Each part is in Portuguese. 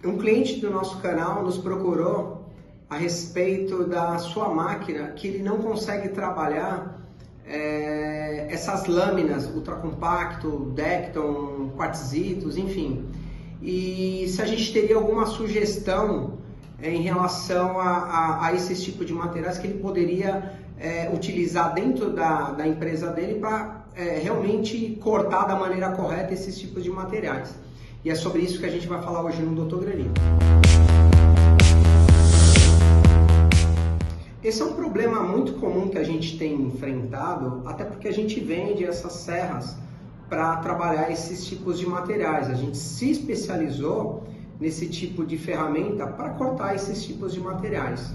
Um cliente do nosso canal nos procurou a respeito da sua máquina, que ele não consegue trabalhar essas lâminas ultracompacto, Dekton, quartzitos, enfim. E se a gente teria alguma sugestão em relação a esses tipos de materiais que ele poderia utilizar dentro da empresa dele para realmente cortar da maneira correta esses tipos de materiais. E é sobre isso que a gente vai falar hoje no Dr. Granito. Esse é um problema muito comum que a gente tem enfrentado, até porque a gente vende essas serras para trabalhar esses tipos de materiais. A gente se especializou nesse tipo de ferramenta para cortar esses tipos de materiais.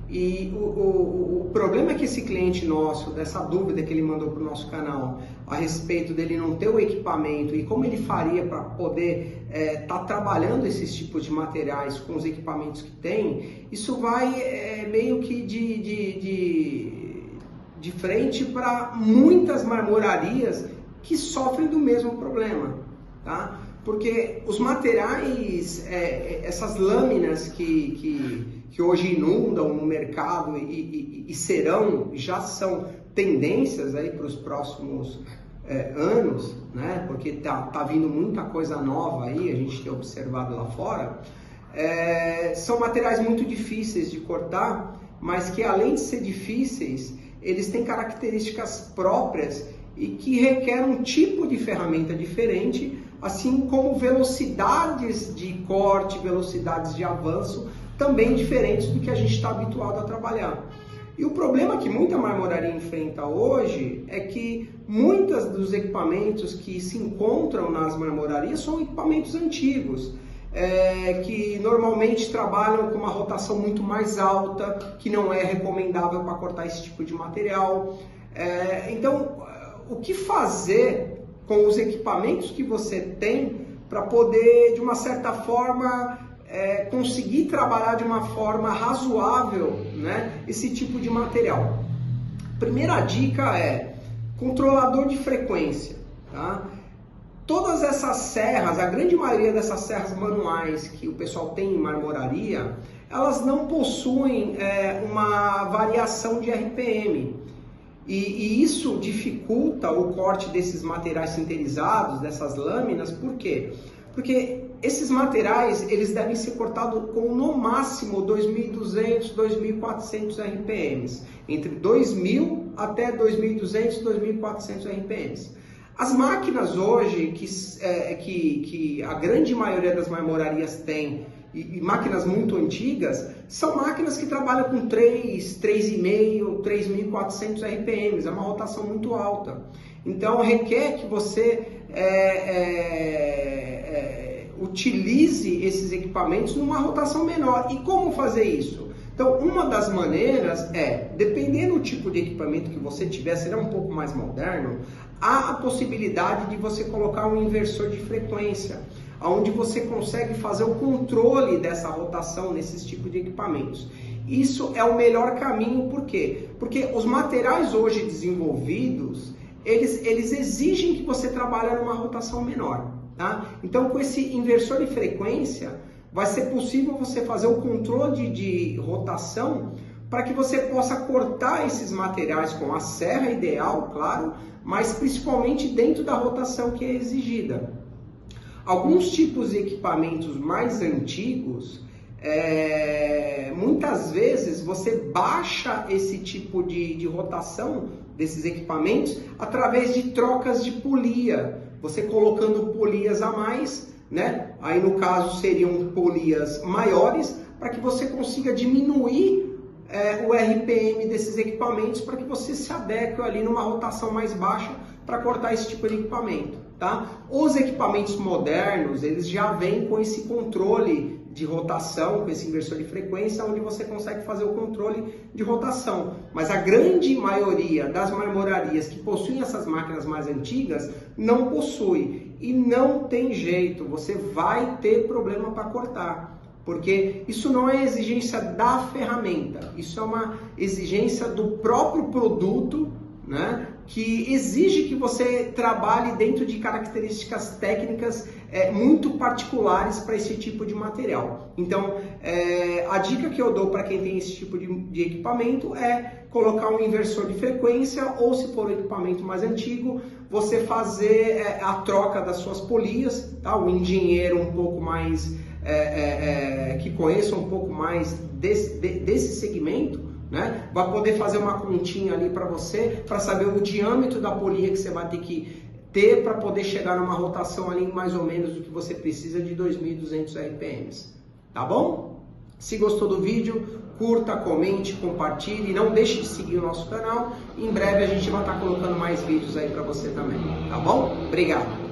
E o problema é que esse cliente nosso, dessa dúvida que ele mandou para o nosso canal a respeito dele não ter o equipamento e como ele faria para poder estar trabalhando esses tipos de materiais com os equipamentos que tem, isso vai meio que de frente para muitas marmorarias que sofrem do mesmo problema, tá? Porque os materiais, essas lâminas que hoje inundam o mercado e já são tendências aí para os próximos anos, né? Porque tá vindo muita coisa nova aí, a gente tem observado lá fora, são materiais muito difíceis de cortar, mas que além de ser difíceis, eles têm características próprias e que requer um tipo de ferramenta diferente, assim como velocidades de corte, velocidades de avanço também diferentes do que a gente está habituado a trabalhar. E o problema que muita marmoraria enfrenta hoje é que muitos dos equipamentos que se encontram nas marmorarias são equipamentos antigos, que normalmente trabalham com uma rotação muito mais alta, que não é recomendável para cortar esse tipo de material. Então, o que fazer com os equipamentos que você tem para poder, de uma certa forma, conseguir trabalhar de uma forma razoável, né, esse tipo de material? Primeira dica é controlador de frequência, tá? Todas essas serras, a grande maioria dessas serras manuais que o pessoal tem em marmoraria, elas não possuem uma variação de RPM. E isso dificulta o corte desses materiais sinterizados, dessas lâminas. Por quê? Porque esses materiais, eles devem ser cortados com no máximo 2.200, 2.400 RPMs. Entre 2.000 até 2.200, 2.400 RPMs. As máquinas hoje, que a grande maioria das marmorarias tem, e máquinas muito antigas, são máquinas que trabalham com 3, 3,5, 3.400 RPMs, é uma rotação muito alta. Então requer que você utilize esses equipamentos numa rotação menor. E como fazer isso? Então, uma das maneiras dependendo do tipo de equipamento que você tiver, será um pouco mais moderno, há a possibilidade de você colocar um inversor de frequência, onde você consegue fazer o controle dessa rotação nesses tipos de equipamentos. Isso é o melhor caminho, por quê? Porque os materiais hoje desenvolvidos, eles exigem que você trabalhe numa rotação menor, tá? Então, com esse inversor de frequência, vai ser possível você fazer o controle de rotação para que você possa cortar esses materiais com a serra ideal, claro, mas principalmente dentro da rotação que é exigida. Alguns tipos de equipamentos mais antigos, muitas vezes você baixa esse tipo de rotação desses equipamentos através de trocas de polia, você colocando polias a mais, né? Aí no caso seriam polias maiores, para que você consiga diminuir o RPM desses equipamentos, para que você se adeque ali numa rotação mais baixa para cortar esse tipo de equipamento, tá? Os equipamentos modernos, eles já vêm com esse controle de rotação, com esse inversor de frequência, onde você consegue fazer o controle de rotação. Mas a grande maioria das marmorarias que possuem essas máquinas mais antigas não possui. E não tem jeito, você vai ter problema para cortar. Porque isso não é exigência da ferramenta, isso é uma exigência do próprio produto, né, que exige que você trabalhe dentro de características técnicas muito particulares para esse tipo de material. Então, a dica que eu dou para quem tem esse tipo de equipamento é colocar um inversor de frequência, ou se for um equipamento mais antigo, você fazer a troca das suas polias, tá? O engenheiro um pouco mais, que conheça um pouco mais desse segmento, né? Vai poder fazer uma continha ali para você, para saber o diâmetro da polia que você vai ter que ter para poder chegar numa rotação ali mais ou menos do que você precisa de 2.200 RPMs, tá bom? Se gostou do vídeo, curta, comente, compartilhe, não deixe de seguir o nosso canal. Em breve a gente vai estar colocando mais vídeos aí para você também, tá bom? Obrigado!